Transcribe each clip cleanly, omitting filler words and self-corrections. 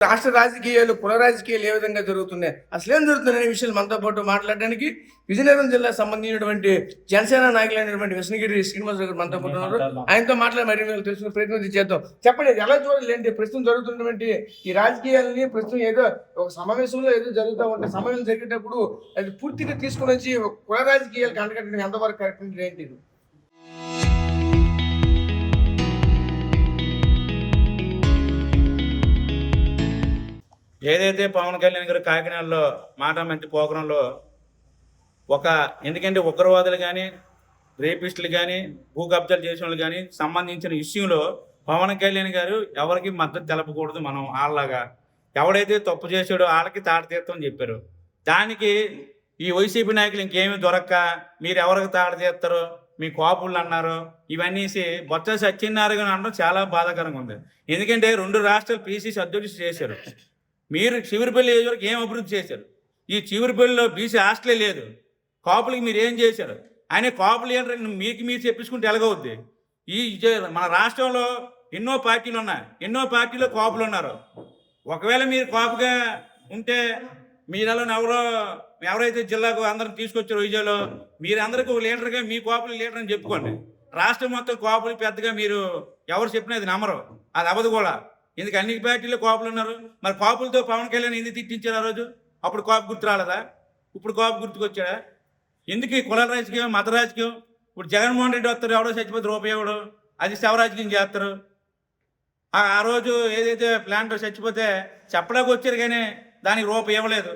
రాష్ట్ర రాజకీయాలు, కుల రాజకీయాలు ఏ విధంగా జరుగుతున్నాయి, అసలేం జరుగుతున్నాయనే విషయాలు మనతో పాటు మాట్లాడడానికి విజయనగరం జిల్లా సంబంధించినటువంటి జనసేన నాయకులైనటువంటి విష్ణుగిరి శ్రీనివాసరావు గారు మనతో పాటు ఉన్నారు. ఆయనతో మాట్లాడి మరి తెలుసుకునే ప్రయత్నం చేద్దాం. చెప్పండి, ఎలా చూడాలి ఏంటి ప్రస్తుతం జరుగుతున్నటువంటి ఈ రాజకీయాలని? ప్రస్తుతం ఏదో ఒక సమావేశంలో ఏదో జరుగుతూ ఉంటే సమావేశం జరిగేటప్పుడు అది పూర్తిగా తీసుకుని వచ్చి కుల రాజకీయాలు కంటకట్టడం ఎంతవరకు కరెక్ట్ ఏంటి? ఏదైతే పవన్ కళ్యాణ్ గారు కాకినాడలో మాట మంచి ప్రోగ్రాంలో ఎందుకంటే ఉగ్రవాదులు కానీ రేపిస్టులు కానీ భూ కబ్జాలు చేసిన వాళ్ళు కానీ సంబంధించిన ఇష్యూలో పవన్ కళ్యాణ్ గారు ఎవరికి మద్దతు తెలపకూడదు. మనం వాళ్ళలాగా ఎవడైతే తప్పు చేసాడో వాళ్ళకి తాడతీస్తామని చెప్పారు. దానికి ఈ వైసీపీ నాయకులు ఇంకేమీ దొరక్క మీరు ఎవరికి తాడతీస్తారో మీ కోపుళ్ళు అన్నారు. ఇవన్నీ బొత్స సత్యనారాయణ అనడం చాలా బాధాకరంగా ఉంది. ఎందుకంటే 2 రాష్ట్రాలు పీసీసీ అధ్యక్షులు చేశారు. మీరు చివరిపల్లి వరకు ఏం అభివృద్ధి చేశారు? ఈ చివరిపల్లిలో బీసీ హాస్టలే లేదు. కాపులకి మీరు ఏం చేశారు? ఆయన కాపులు ఏంటంటే మీకు మీరు చెప్పించుకుంటే ఎలాగవుద్ది? మన రాష్ట్రంలో ఎన్నో పార్టీలు ఉన్నాయి, ఎన్నో పార్టీలో కాపులు ఉన్నారు. ఒకవేళ మీరు కాపుగా ఉంటే మీరెలా ఎవరైతే జిల్లాకు అందరం తీసుకొచ్చారో విజయలో మీరందరికీ ఒక లీడర్గా మీ కాపులు లీడర్ అని చెప్పుకోండి. రాష్ట్రం మొత్తం కాపులు పెద్దగా మీరు ఎవరు చెప్పినది నమ్మరు, అది అవ్వదు కూడా. ఎందుకు అన్ని పార్టీలో కాపులు ఉన్నారు. మరి కాపులతో పవన్ కళ్యాణ్ ఎందుకు తిట్టించారు ఆ రోజు? అప్పుడు కాపు గుర్తు రాలేదా? ఇప్పుడు కాపు గుర్తుకొచ్చాడా? ఎందుకు ఈ కుల రాజకీయం, మత రాజకీయం? ఇప్పుడు జగన్మోహన్ రెడ్డి వస్తారు, ఎవడో చచ్చిపోతే రూపాయి ఎవడు, అది శవరాజకీయం చేస్తారు. ఆ రోజు ఏదైతే ప్లాంట్ చచ్చిపోతే చెప్పడానికి వచ్చారు కానీ దానికి రూపాయి ఇవ్వలేదు.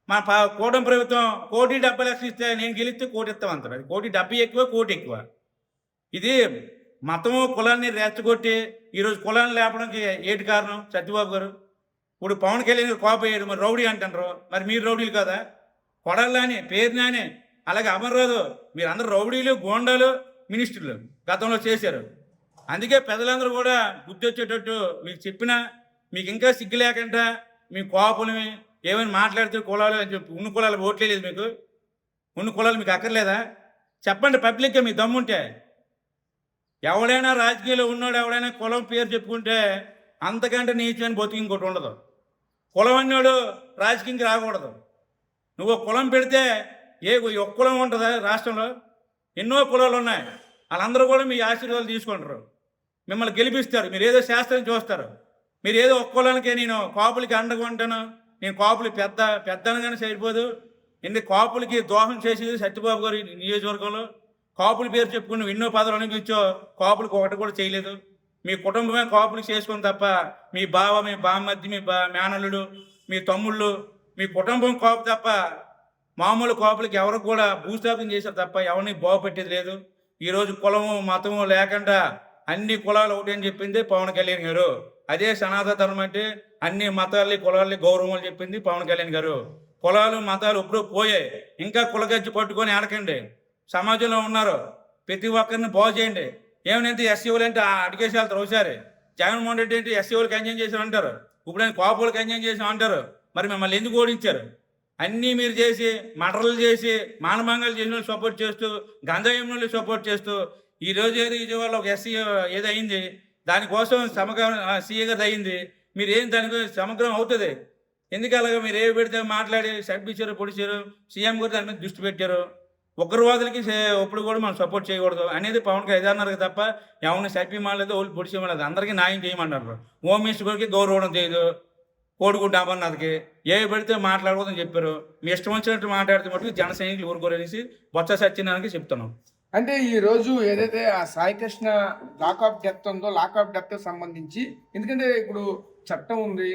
మన కూటమి ప్రభుత్వం 1,70,00,000 ఇస్తే నేను గెలిస్తే 1,00,00,000 ఇస్తామంటారు. అది 1,70,00,000 ఎక్కువ, 1,00,00,000 ఎక్కువ. ఇది మతము కులాన్ని రెచ్చగొట్టి ఈరోజు కులాన్ని లేపడానికి ఏంటి కారణం? సత్యబాబు గారు. ఇప్పుడు పవన్ కళ్యాణ్ గారు కోపయ్యాడు, మరి రౌడీ అంటారు. మరి మీరు రౌడీలు కదా? కొడాలని పేరునాని అలాగే అమర్రాదు మీరందరూ రౌడీలు, గోండాలు, మినిస్టర్లు గతంలో చేశారు. అందుకే ప్రజలందరూ కూడా బుద్ధి వచ్చేటట్టు మీకు చెప్పినా మీకు ఇంకా సిగ్గు లేకుండా మీ కోపలని ఏమైనా మాట్లాడితే కులాలు అని చెప్పి ఉన్న కులాలు ఓట్లే లేదు మీకు. ఉన్న కులాలు మీకు అక్కర్లేదా? చెప్పండి పబ్లిక్గా మీ దమ్ముంటే. ఎవడైనా రాజకీయాల్లో ఉన్నాడు ఎవడైనా కులం పేరు చెప్పుకుంటే అంతకంటే నీచమైన బతుకు ఇంకోటి ఉండదు. కులం అన్నాడు రాజకీయంకి రాకూడదు. నువ్వు కులం పెడితే ఒక్క కులం ఉంటుందా రాష్ట్రంలో? ఎన్నో కులాలు ఉన్నాయి. వాళ్ళందరూ కూడా మీ ఆశీర్వాదాలు తీసుకుంటారు, మిమ్మల్ని గెలిపిస్తారు. మీరు ఏదో శాస్త్రం చూస్తారు. మీరు ఏదో ఒక్క కులానికే నేను కాపులకి అండగా ఉంటాను, నేను కాపులు పెద్దనగానే సరిపోదు. ఎందుకు కాపులకి దోహం చేసేది సత్యబాబు గారు నియోజకవర్గంలో. కాపుల పేరు చెప్పుకుని నువ్వు ఎన్నో పదవులు అనిపించో కాపులకు ఒకటి కూడా చేయలేదు. మీ కుటుంబమే కాపులకు చేసుకుని తప్ప మీ బావ, మీ బామ్మద్ది, మీ మేనల్లుడు, మీ తమ్ముళ్ళు, మీ కుటుంబం కాపు తప్ప మామూలు కాపులకి ఎవరికి కూడా భూస్థాపన చేశారు తప్ప ఎవరిని బాగుపెట్టేది లేదు. ఈరోజు కులము మతము లేకుండా అన్ని కులాలు ఒకటి అని చెప్పింది పవన్ కళ్యాణ్ గారు. అదే సనాతన ధర్మం అంటే అన్ని మతాలని కులాలని గౌరవం చెప్పింది పవన్ కళ్యాణ్ గారు. కులాలు మతాలు ఎప్పుడూ పోయాయి. ఇంకా కులగజ్జి పట్టుకొని ఆడకండి. సమాజంలో ఉన్నారు, ప్రతి ఒక్కరిని బాగు చేయండి. ఏమైనా ఎస్సీలు అంటే అడిగేసి వెళ్తారు. ఒకసారి జగన్మోహన్ రెడ్డి అంటే ఎస్సీలకు ఎంజాయ్ చేసాం అంటారు, ఇప్పుడు ఆయన కాపులకు ఎంజాయ్ చేసాం అంటారు. మరి మిమ్మల్ని ఎందుకు ఓడించారు? అన్నీ మీరు చేసి మర్డర్లు చేసి మానభంగాలు చేసిన వాళ్ళు సపోర్ట్ చేస్తూ, గంజాయం వాళ్ళు సపోర్ట్ చేస్తూ ఈరోజు ఏదో విజయవాడ ఒక ఎస్సీ ఏదో అయింది, దానికోసం సమగ్రం సీఏ గారు అయింది. మీరు ఏం దానికి సమగ్రం అవుతుంది? ఎందుకు అలాగా మీరు ఏవి పెడితే మాట్లాడి సడ్పించారు, పొడిచారు, సీఎం గారు దాని మీద దృష్టి పెట్టారు. ఉగ్రవాదులకి ఎప్పుడు కూడా మనం సపోర్ట్ చేయకూడదు అనేది పవన్ కళ్యాణ్ అన్నారు తప్ప ఎవరిని సరిపిమాలేదు, వాళ్ళు పొడిచేయమలేదు. అందరికీ న్యాయం చేయమన్నారు. హోమ్ మినిస్టర్ గారికి గౌరవం చేయదు, కోడిగుడ్డ అమర్నాథ్కి ఏవి పెడితే మాట్లాడకూడదని చెప్పారు. మీ ఇష్టం వచ్చినట్టు మాట్లాడితే మటుకు జన సైనికులు ఊరుకోరనేసి బొత్స సత్యనారాయణకి చెప్తున్నాం. అంటే ఈరోజు ఏదైతే ఆ సాయికృష్ణ లాకప్ డెత్ ఉందో, లాకప్ డెత్ సంబంధించి ఎందుకంటే ఇప్పుడు చట్టం ఉంది,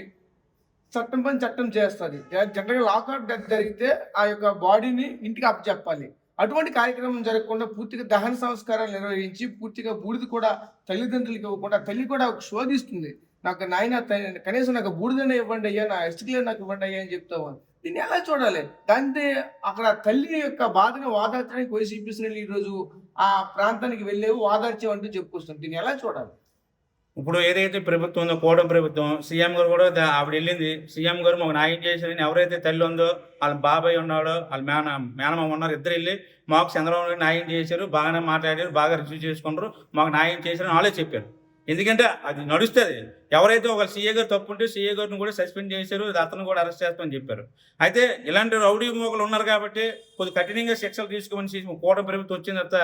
చట్టం పని చట్టం చేస్తుంది. జనరల్గా లాకప్ డెత్ జరిగితే ఆ యొక్క బాడీని ఇంటికి అప్పచెప్పాలి. అటువంటి కార్యక్రమం జరగకుండా పూర్తిగా దహన సంస్కారాలు నిర్వహించి పూర్తిగా బూడిద కూడా తల్లిదండ్రులకి ఇవ్వకుండా తల్లి కూడా శోధిస్తుంది. నాకు నాయన కనీసం నాకు బూడిదనే ఇవ్వండి అయ్యా, నా ఎస్టిక్లే నాకు ఇవ్వండి అయ్యా అని చెప్తావు. దీన్ని ఎలా చూడాలి? దాంతో అక్కడ తల్లి యొక్క బాధను ఓదార్చడానికి వైసీపీ ఈరోజు ఆ ప్రాంతానికి వెళ్ళేవి ఓదార్చేవంటూ చెప్పుకొస్తుంది. దీన్ని ఎలా చూడాలి? ఇప్పుడు ఏదైతే ప్రభుత్వం ఉందో కూటమి ప్రభుత్వం, సీఎం గారు కూడా ఆవిడ వెళ్ళింది. సీఎం గారు మాకు న్యాయం చేశారని ఎవరైతే తల్లి ఉందో వాళ్ళ బాబాయ్ ఉన్నాడో వాళ్ళ మేనమామ ఉన్నారు, ఇద్దరు వెళ్ళి మాకు చంద్రబాబు న్యాయం చేశారు, బాగానే మాట్లాడారు, బాగా రిసీవ్ చేసుకున్నారు, మాకు న్యాయం చేశారని వాళ్ళే చెప్పారు. ఎందుకంటే అది నడుస్తుంది. ఎవరైతే ఒక సీఏ గారు తప్పు ఉంటే సీఏ గారిని కూడా సస్పెండ్ చేశారు, అతను కూడా అరెస్ట్ చేస్తామని చెప్పారు. అయితే ఇలాంటి రౌడీ మోకలు ఉన్నారు కాబట్టి కొద్దిగా కఠినంగా శిక్షలు తీసుకోమని కూటమి ప్రభుత్వం వచ్చిన తర్వాత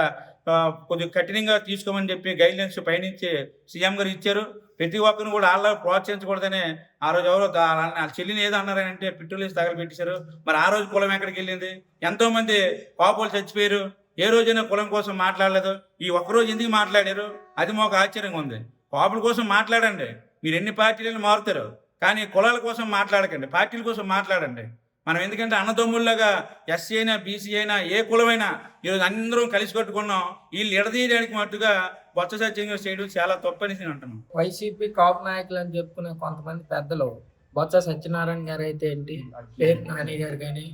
కొద్దిగా కఠినంగా తీసుకోమని చెప్పి గైడ్లైన్స్ పైనుంచి సీఎం గారు ఇచ్చారు. ప్రతి ఒక్కరిని కూడా వాళ్ళ ప్రోత్సహించకూడదని ఆ రోజు ఎవరో వాళ్ళ చెల్లిని ఏదో అన్నారంటే పెట్రోల్ వేసి తగలబెట్టేశారు. మరి ఆ రోజు కులం ఎక్కడికి వెళ్ళింది? ఎంతోమంది పాపులు చచ్చిపోయారు, ఏ రోజైనా కులం కోసం మాట్లాడలేదు. ఈ ఒక్కరోజు ఎందుకు మాట్లాడారు? అది మాకు ఆశ్చర్యంగా ఉంది. పాపుల కోసం మాట్లాడండి, మీరు ఎన్ని పార్టీలను మారుతారు, కానీ కులాల కోసం మాట్లాడకండి, పార్టీల కోసం మాట్లాడండి. మనం ఎందుకంటే అన్నదమ్ముల్లాగా ఎస్సీ అయినా బీసీ అయినా ఏ కులమైనా ఈరోజు అందరం కలిసి కట్టుకున్నాం. వీళ్ళు ఎడదీయడానికి మట్టుగా బొత్స సత్యంగా చేయడం చాలా తప్పని నేను అంటున్నాను. వైసీపీ కాపు నాయకులు అని చెప్పుకునే కొంతమంది పెద్దలు, బొత్స సత్యనారాయణ గారు అయితే ఏంటి, పేరు నాని గారు కానీ,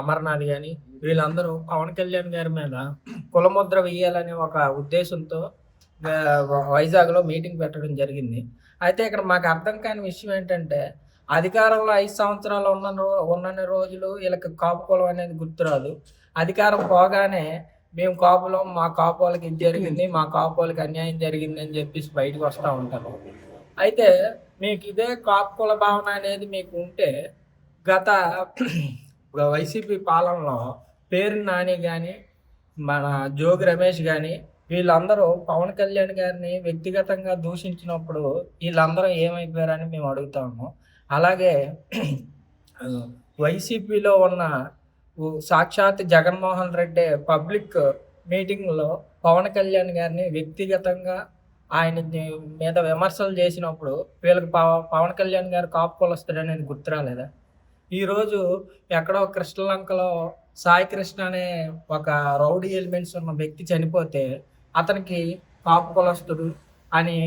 అమర్నాథ్ కానీ, వీళ్ళందరూ పవన్ కళ్యాణ్ గారి మీద కులముద్ర వేయాలనే ఒక ఉద్దేశంతో వైజాగ్లో మీటింగ్ పెట్టడం జరిగింది. అయితే ఇక్కడ మాకు అర్థం కాని విషయం ఏంటంటే, అధికారంలో 5 సంవత్సరాలు ఉన్న రోజులు వీళ్ళకి కాపు కులం అనేది గుర్తురాదు. అధికారం పోగానే మేము కాపులం, మా కాపు వాళ్ళకి ఇది జరిగింది, మా కాపు వాళ్ళకి అన్యాయం జరిగింది అని చెప్పేసి బయటకు వస్తూ ఉంటారు. అయితే మీకు ఇదే కాపు కుల భావన అనేది మీకు ఉంటే, గత వైసీపీ పాలనలో పేరు నాని కానీ, మన జోగి రమేష్ కానీ, వీళ్ళందరూ పవన్ కళ్యాణ్ గారిని వ్యక్తిగతంగా దూషించినప్పుడు వీళ్ళందరూ ఏమైపోయారని మేము అడుగుతాము. అలాగే వైసీపీలో ఉన్న సాక్షాత్ జగన్మోహన్ రెడ్డి పబ్లిక్ మీటింగ్లో పవన్ కళ్యాణ్ గారిని వ్యక్తిగతంగా ఆయన మీద విమర్శలు చేసినప్పుడు వీళ్ళకి పవన్ కళ్యాణ్ గారు కాపు కొలుస్తాడనేది గుర్తురాలేదా? ఈరోజు ఎక్కడో కృష్ణలంకలో సాయి కృష్ణ అనే ఒక రౌడీ ఎలిమెంట్స్ ఉన్న వ్యక్తి చనిపోతే అతనికి కాపు కులస్తుడు అని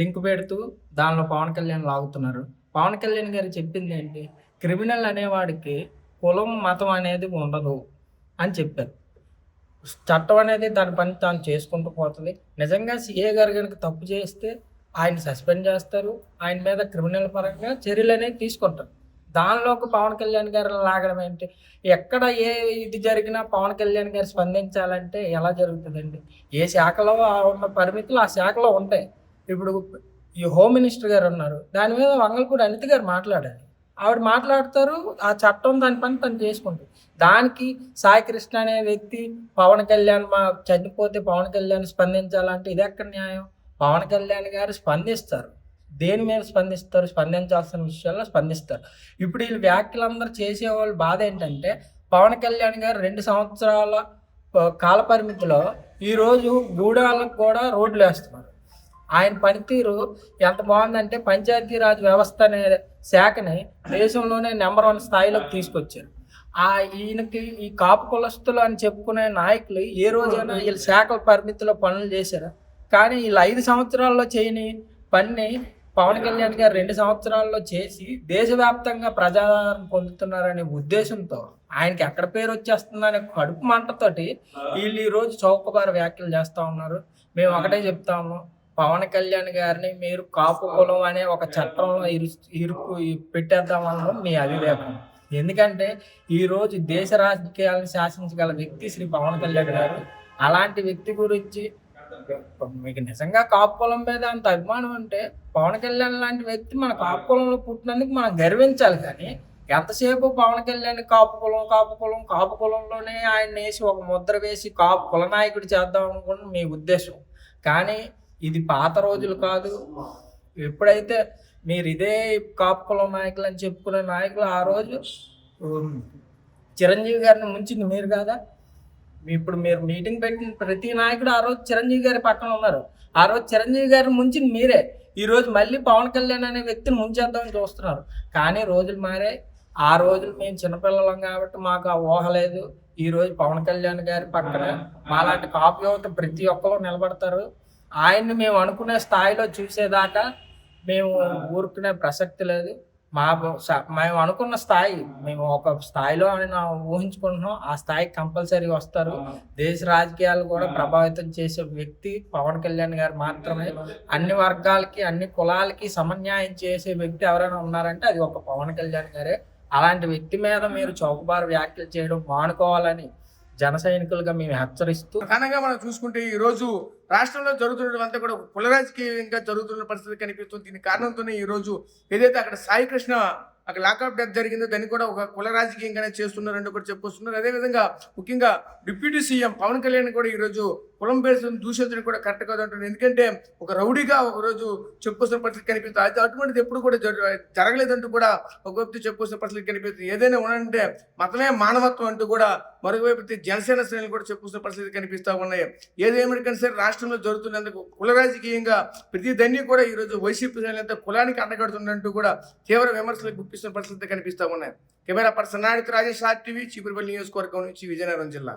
లింక్ పెడుతూ దానిలో పవన్ కళ్యాణ్ లాగుతున్నారు. పవన్ కళ్యాణ్ గారు చెప్పింది ఏంటి? క్రిమినల్ అనేవాడికి కులం మతం అనేది ఉండదు అని చెప్పారు. చట్టం అనేది దాని పని తాను చేసుకుంటూ పోతుంది. నిజంగా సీఏ గారు కనుక తప్పు చేస్తే ఆయన సస్పెండ్ చేస్తారు, ఆయన మీద క్రిమినల్ పరంగా చర్యలు అనేవి తీసుకుంటారు. దానిలోకి పవన్ కళ్యాణ్ గారు లాగడం ఏంటి? ఎక్కడ ఏ ఇది జరిగినా పవన్ కళ్యాణ్ గారు స్పందించాలంటే ఎలా జరుగుతుందండి? ఏ శాఖలో ఉన్న పరిమితులు ఆ శాఖలో ఉంటాయి. ఇప్పుడు ఈ హోమ్ మినిస్టర్ గారు ఉన్నారు, దాని మీద వంగలపూడి అనిత గారు మాట్లాడాలి. ఆవిడ మాట్లాడతారు, ఆ చట్టం దాని పని తను చేసుకుంటుంది. దానికి సాయి కృష్ణ అనే వ్యక్తి పవన్ కళ్యాణ్ చనిపోతే పవన్ కళ్యాణ్ స్పందించాలంటే ఇది ఎక్కడ న్యాయం? పవన్ కళ్యాణ్ గారు స్పందిస్తారు. దేని మీద స్పందిస్తారు? స్పందించాల్సిన విషయాల్లో స్పందిస్తారు. ఇప్పుడు వీళ్ళు వ్యాఖ్యలందరూ చేసేవాళ్ళు బాధ ఏంటంటే, పవన్ కళ్యాణ్ గారు 2 సంవత్సరాల కాల పరిమితిలో ఈరోజు గూడాలకు కూడా రోడ్లు వేస్తున్నారు. ఆయన పనితీరు ఎంత బాగుందంటే, పంచాయతీరాజ్ వ్యవస్థ అనే శాఖని దేశంలోనే నెంబర్ 1 స్థాయిలోకి తీసుకొచ్చారు. ఈయనకి ఈ కాపు కులస్తులు అని చెప్పుకునే నాయకులు ఏ రోజైనా వీళ్ళ శాఖల పరిమితిలో పనులు చేశారు. కానీ వీళ్ళు 5 సంవత్సరాల్లో చేయని పని పవన్ కళ్యాణ్ గారు 2 సంవత్సరాల్లో చేసి దేశవ్యాప్తంగా ప్రజాదరణ పొందుతున్నారనే ఉద్దేశంతో, ఆయనకి ఎక్కడ పేరు వచ్చేస్తుందనే కడుపు మంటతోటి వీళ్ళు ఈరోజు చౌకబారు వ్యాఖ్యలు చేస్తూ ఉన్నారు. మేము ఒకటే చెప్తాము, పవన్ కళ్యాణ్ గారిని మీరు కాపు కులం అనే ఒక చట్టంలో ఇరుకు పెట్టేద్దామనడం మీ అవివేకం. ఎందుకంటే ఈరోజు దేశ రాజకీయాలను శాసించగల వ్యక్తి శ్రీ పవన్ కళ్యాణ్ గారు. అలాంటి వ్యక్తి గురించి మీకు నిజంగా కాపు కులం మీద అంత అభిమానం ఉంటే, పవన్ కళ్యాణ్ లాంటి వ్యక్తి మన కాపు కులంలో పుట్టినందుకు మనం గర్వించాలి. కానీ ఎంతసేపు పవన్ కళ్యాణ్ కాపు కులంలోనే ఆయన వేసి ఒక ముద్ర వేసి కాపు కుల నాయకుడు చేద్దాం అనుకున్న మీ ఉద్దేశం. కానీ ఇది పాత రోజులు కాదు. ఎప్పుడైతే మీరు ఇదే కాపు కులం నాయకులు అని చెప్పుకునే నాయకులు ఆ రోజు చిరంజీవి గారిని ముంచింది మీరు కాదా? ఇప్పుడు మీరు మీటింగ్ పెట్టిన ప్రతి నాయకుడు ఆ రోజు చిరంజీవి గారి పక్కన ఉన్నారు. ఆ రోజు చిరంజీవి గారిని ముంచింది మీరే. ఈరోజు మళ్ళీ పవన్ కళ్యాణ్ అనే వ్యక్తిని ముంచేద్దామని చూస్తున్నారు. కానీ రోజులు మారాయి. ఆ రోజులు మేము చిన్నపిల్లలం కాబట్టి మాకు ఆ ఊహ లేదు. ఈరోజు పవన్ కళ్యాణ్ గారి పక్కన మాలాంటి కాపు యువత ప్రతి ఒక్కరు నిలబడతారు. ఆయన్ని మేము అనుకునే స్థాయిలో చూసేదాకా మేము ఊరుకునే ప్రసక్తి లేదు. మేము అనుకున్న స్థాయి, మేము ఒక స్థాయిలో ఆయన ఊహించుకుంటున్నాం. ఆ స్థాయికి కంపల్సరీ వస్తారు. దేశ రాజకీయాలు కూడా ప్రభావితం చేసే వ్యక్తి పవన్ కళ్యాణ్ గారు మాత్రమే. అన్ని వర్గాలకి, అన్ని కులాలకి సమన్యాయం చేసే వ్యక్తి ఎవరైనా ఉన్నారంటే అది ఒక పవన్ కళ్యాణ్ గారే. అలాంటి వ్యక్తి మీద మీరు చౌకబారు వ్యాఖ్యలు చేయడం మానుకోవాలని జన సైనికులుగా మేము హెచ్చరిస్తూ ప్రధానంగా మనం చూసుకుంటే ఈ రోజు రాష్ట్రంలో జరుగుతున్నదంతా కూడా ఒక కుల రాజకీయంగా జరుగుతున్న పరిస్థితి కనిపిస్తుంది. దీని కారణంతోనే ఈ రోజు ఏదైతే అక్కడ సాయి కృష్ణ అక్కడ లాకప్ డెత్ జరిగిందో దాన్ని కూడా ఒక కుల రాజకీయంగానే చేస్తున్నారంటూ కూడా చెప్పుకొస్తున్నారు. అదేవిధంగా ముఖ్యంగా డిప్యూటీ సీఎం పవన్ కళ్యాణ్ కూడా ఈ రోజు కులం బేస్ని దూషించడం కూడా కరెక్ట్ కాదు అంటున్నారు. ఎందుకంటే ఒక రౌడీగా ఒక రోజు చెప్పుకొస్తున్న పరిస్థితి కనిపిస్తుంది. అయితే అటువంటిది ఎప్పుడు కూడా జరగలేదంటూ కూడా ఒకవైపు చెప్పుకొస్తున్న పరిస్థితి కనిపిస్తుంది. ఏదైనా ఉండంటే మతమే మానవత్వం అంటూ కూడా మరొకవైపు జనసేన శ్రేణులు కూడా చెప్పుకొస్తున్న పరిస్థితి కనిపిస్తూ ఉన్నాయి. ఏదేమైనా సరే రాష్ట్రంలో జరుగుతున్నందుకు కుల రాజకీయంగా ప్రతి దాన్ని కూడా ఈ రోజు వైసీపీ శ్రేణులంతా కులానికి అండగడుతున్నట్టు కూడా తీవ్ర విమర్శలు గుప్పిస్తున్న పరిస్థితి కనిపిస్తూ ఉన్నాయి. Camera person Naidu Rajesh RTV, Cheepurupalli నియోజకవర్గం నుంచి విజయనగరం జిల్లా.